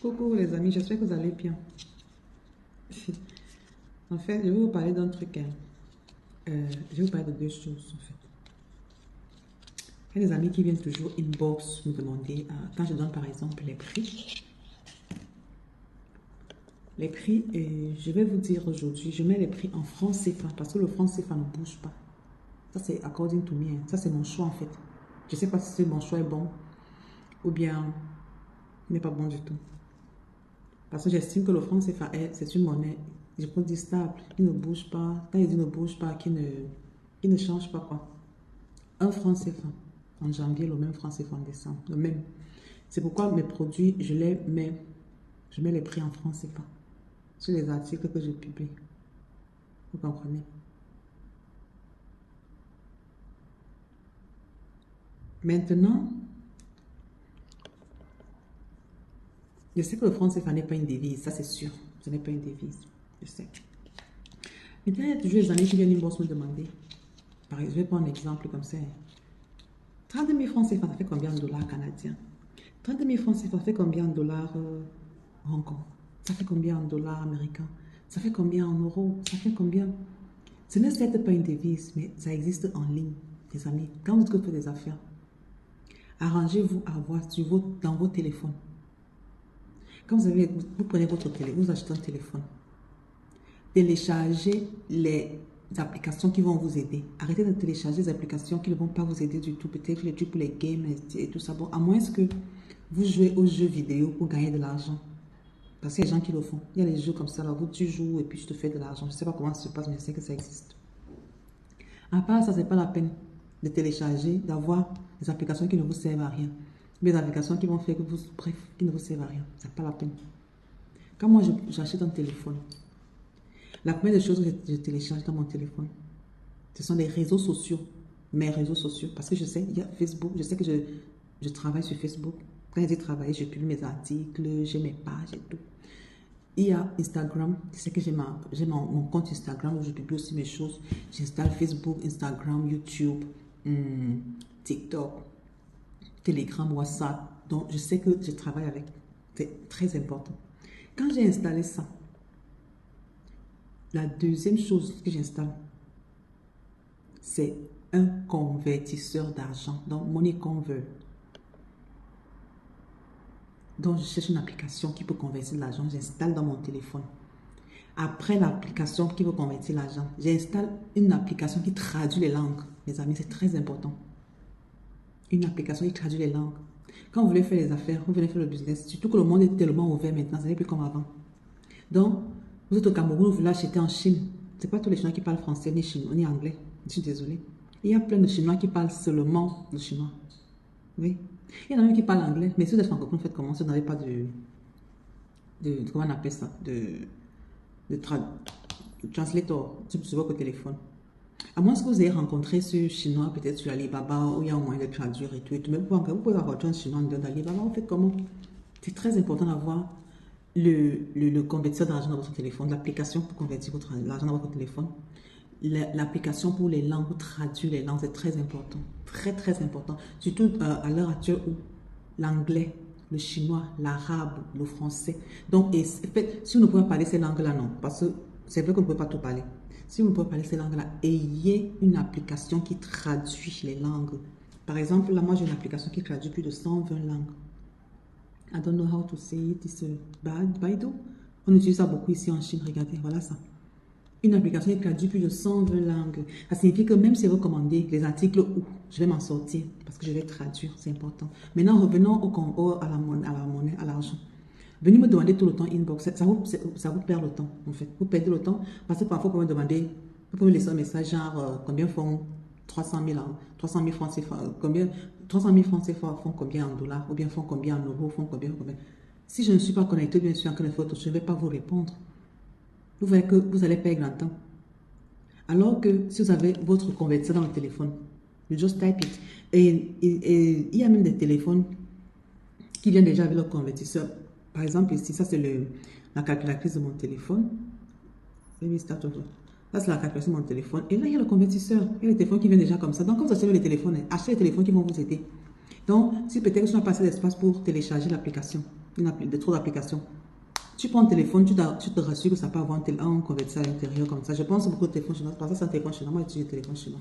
Coucou les amis, j'espère que vous allez bien. En fait, je vais vous parler d'un truc. Je vais vous parler de deux choses en fait. Il y a des amis qui viennent toujours inbox me demander, quand je donne par exemple les prix. Les prix, je vais vous dire aujourd'hui, je mets les prix en francs CFA parce que le franc CFA ne bouge pas. Ça c'est according to me, hein. Ça c'est mon choix en fait. Je ne sais pas si mon choix est bon ou bien il n'est pas bon du tout. Parce que j'estime que le franc CFA, c'est une monnaie, je peux dire stable, qui ne bouge pas. Quand il dit ne bouge pas, qui ne change pas quoi. Un franc CFA en janvier, le même franc CFA en décembre, le même. C'est pourquoi mes produits, je mets les prix en franc CFA sur les articles que je publie. Vous comprenez? Maintenant, je sais que le franc CFA n'est pas une devise, ça c'est sûr. Ce n'est pas une devise, je sais. Maintenant, il y a toujours des amis qui viennent me demander. Par exemple, je vais prendre un exemple comme ça. 30 000 francs CFA, ça fait combien de dollars canadiens? 30 000 francs CFA, ça fait combien de dollars Hong Kong? Ça fait combien en dollars américains? Ça fait combien en euros? Ça fait combien? Ce n'est certes pas une devise, mais ça existe en ligne, les amis. Quand vous faites des affaires, arrangez-vous à voir dans vos téléphones. Quand vous prenez votre téléphone, vous achetez un téléphone. Téléchargez les applications qui vont vous aider. Arrêtez de télécharger des applications qui ne vont pas vous aider du tout. Peut-être les trucs pour les games et tout ça. Bon, à moins que vous jouez aux jeux vidéo pour gagner de l'argent. Parce qu'il y a des gens qui le font. Il y a des jeux comme ça, là, où tu joues et puis tu te fais de l'argent. Je ne sais pas comment ça se passe, mais je sais que ça existe. À part ça, ce n'est pas la peine de télécharger, d'avoir des applications qui ne vous servent à rien. Des applications qui vont faire que vous, bref, qui ne vous servent à rien. Ce n'est pas la peine. Quand moi, j'achète un téléphone, la première des choses que je télécharge dans mon téléphone, ce sont les réseaux sociaux. Mes réseaux sociaux. Parce que je sais, il y a Facebook. Je sais que je travaille sur Facebook. Quand je dis travailler, je publie mes articles, j'ai mes pages et tout. Il y a Instagram. Je sais que j'ai mon compte Instagram où je publie aussi mes choses. J'installe Facebook, Instagram, YouTube, TikTok, Telegram, WhatsApp. Donc, je sais que je travaille avec. C'est très important. Quand j'ai installé ça, la deuxième chose que j'installe, c'est un convertisseur d'argent, donc Money Convert. Donc, je cherche une application qui peut convertir l'argent, j'installe dans mon téléphone. Après l'application qui peut convertir l'argent, j'installe une application qui traduit les langues. Mes amis, c'est très important. Une application qui traduit les langues. Quand vous voulez faire les affaires, vous voulez faire le business, surtout que le monde est tellement ouvert maintenant, ce n'est plus comme avant. Donc, vous êtes au Cameroun, vous voulez acheter en Chine. Ce n'est pas tous les Chinois qui parlent français, ni chinois, ni anglais. Je suis désolée. Il y a plein de Chinois qui parlent seulement le chinois. Oui. Il y en a même qui parlent anglais. Mais si vous êtes francophone, faites comment? Si vous n'avez pas comment on appelle ça? De translator sur votre téléphone. À moins que vous ayez rencontré ce chinois, peut-être sur Alibaba, où il y a un moyen de traduire et tout. Mais vous pouvez avoir un chinois d'Alibaba. Vous faites comment? C'est très important d'avoir le convertisseur d'argent dans votre téléphone, l'application pour convertir l'argent dans votre téléphone, l'application pour les langues, pour traduire les langues, c'est très important. Très, très important. Surtout à l'heure actuelle où l'anglais, le chinois, l'arabe, le français. Donc, en fait, si vous ne pouvez pas parler ces langues-là, non. Parce que c'est vrai qu'on ne peut pas tout parler. Si vous ne pouvez pas parler ces langues-là, ayez une application qui traduit les langues. Par exemple, là, moi, j'ai une application qui traduit plus de 120 langues. I don't know how to say it. It's Baidu. On utilise ça beaucoup ici en Chine. Regardez, voilà ça. Une application qui traduit plus de 120 langues. Ça signifie que même si vous recommandez les articles où je vais m'en sortir, parce que je vais traduire, c'est important. Maintenant, revenons à la monnaie, à l'argent. Venez me demander tout le temps inbox. Ça vous perd le temps, en fait. Vous perdez le temps parce que parfois, vous pouvez me demander, vous pouvez me laisser un message genre combien font 300 000 francs CFA, 300 000 francs CFA font combien en dollars, ou bien font combien en euros, font combien. Si je ne suis pas connecté, bien sûr, en train de faire autre chose, je ne vais pas vous répondre. Vous voyez que vous allez perdre un temps. Alors que si vous avez votre convertisseur dans le téléphone, you just type it. Et il y a même des téléphones qui viennent déjà avec leur convertisseur. Par exemple, ici, ça c'est la calculatrice de mon téléphone. Ça, c'est la calculatrice de mon téléphone. Et là, il y a le convertisseur. Il y a les téléphones qui viennent déjà comme ça. Donc, quand vous achetez les téléphones, achetez les téléphones qui vont vous aider. Donc, si peut-être que je n'ai pas assez d'espace pour télécharger l'application, trop d'applications. Tu prends le téléphone, tu te rassures que ça peut avoir un convertisseur à l'intérieur comme ça. Je pense beaucoup de téléphones chinois, parce que c'est un téléphone chinois, moi j'utilise le téléphone chinois.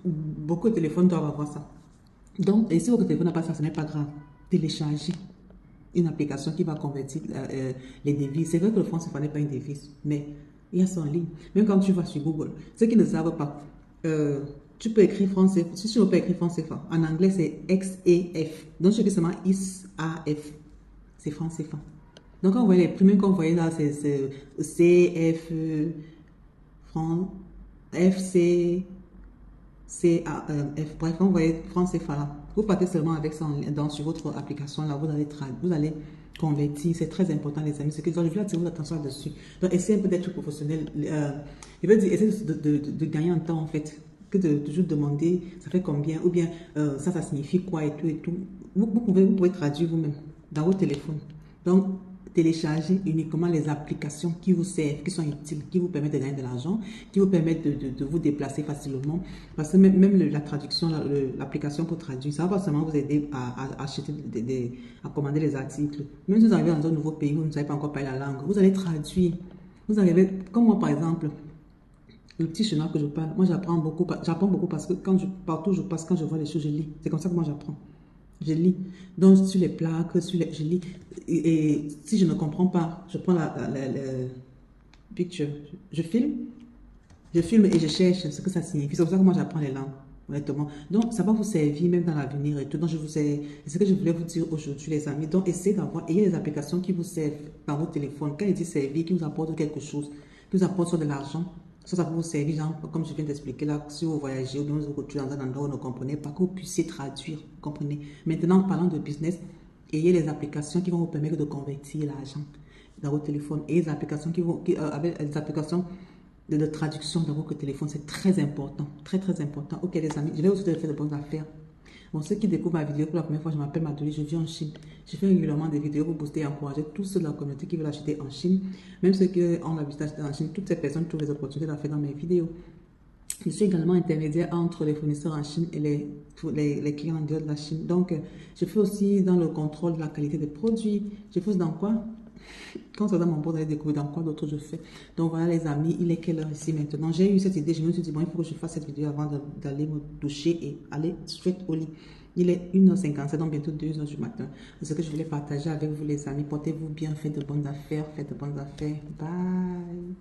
Beaucoup de téléphones doivent avoir ça. Donc, et si votre téléphone n'a pas ça, ce n'est pas grave. Téléchargez une application qui va convertir les devises. C'est vrai que le franc CFA n'est pas une devise, mais il y a ça en ligne. Même quand tu vas sur Google, ceux qui ne savent pas, tu peux écrire franc CFA. Si tu ne peux pas écrire franc CFA, en anglais c'est XEF. Donc, je dis seulement ISAF. C'est franc CFA. Donc, quand vous voyez les premiers qu'on voyait là, c'est CF, franc, FC. Bref, quand vous voyez franc CFA là, vous partez seulement avec ça sur votre application là, vous allez convertir, c'est très important les amis, c'est que je veux attirer votre attention là-dessus. Donc essayez un peu d'être professionnel, je veux dire, essayez de gagner en temps en fait, que de toujours demander ça fait combien, ou bien ça signifie quoi et tout et tout. Vous pouvez traduire vous-même dans votre téléphone. Donc téléchargez uniquement les applications qui vous servent, qui sont utiles, qui vous permettent de gagner de l'argent, qui vous permettent de vous déplacer facilement. Parce que même la traduction, l'application pour traduire, ça va pas seulement vous aider à acheter, à commander les articles. Même si vous arrivez dans un nouveau pays où vous ne savez pas encore parler la langue, vous allez traduire. Vous arrivez, comme moi par exemple, le petit chinois que je parle, moi j'apprends beaucoup parce que partout où je passe, quand je vois les choses, je lis. C'est comme ça que moi j'apprends. Je lis. Donc, sur les plaques, je lis. Et si je ne comprends pas, je prends la picture. Je filme et je cherche ce que ça signifie. C'est pour ça que moi, j'apprends les langues, honnêtement. Donc, ça va vous servir même dans l'avenir et tout. Donc, c'est ce que je voulais vous dire aujourd'hui, les amis. Donc, ayez des applications qui vous servent dans votre téléphone. Quand il dit servir, qui vous apportent quelque chose, qui vous apportent soit de l'argent, ça peut vous servir, genre, comme je viens d'expliquer là, si vous voyagez ou bien vous êtes dans un endroit où vous ne comprenez pas, que vous puissiez traduire, vous comprenez. Maintenant, en parlant de business, ayez les applications qui vont vous permettre de convertir l'argent dans votre téléphone. Et les applications avec les applications de traduction dans votre téléphone, c'est très important, très très important. Ok les amis, je vais aussi faire de bonnes affaires. Bon, ceux qui découvrent ma vidéo pour la première fois, je m'appelle Madoli, je vis en Chine. Je fais régulièrement des vidéos pour booster et encourager tous ceux de la communauté qui veulent acheter en Chine. Même ceux qui ont l'habitude d'acheter en Chine, toutes ces personnes trouvent les opportunités de la faire dans mes vidéos. Je suis également intermédiaire entre les fournisseurs en Chine et les clients en dehors de la Chine. Donc, je fais aussi dans le contrôle de la qualité des produits. Je fais dans quoi? Quand c'est dans mon board, vous allez découvrir dans quoi d'autres je fais. Donc voilà les amis, il est quelle heure ici maintenant? J'ai eu cette idée, je me suis dit bon, il faut que je fasse cette vidéo avant d'aller me doucher et aller straight au lit. Il est 1h57, donc bientôt 2h du matin. C'est ce que je voulais partager avec vous les amis. Portez-vous bien, faites de bonnes affaires, Bye.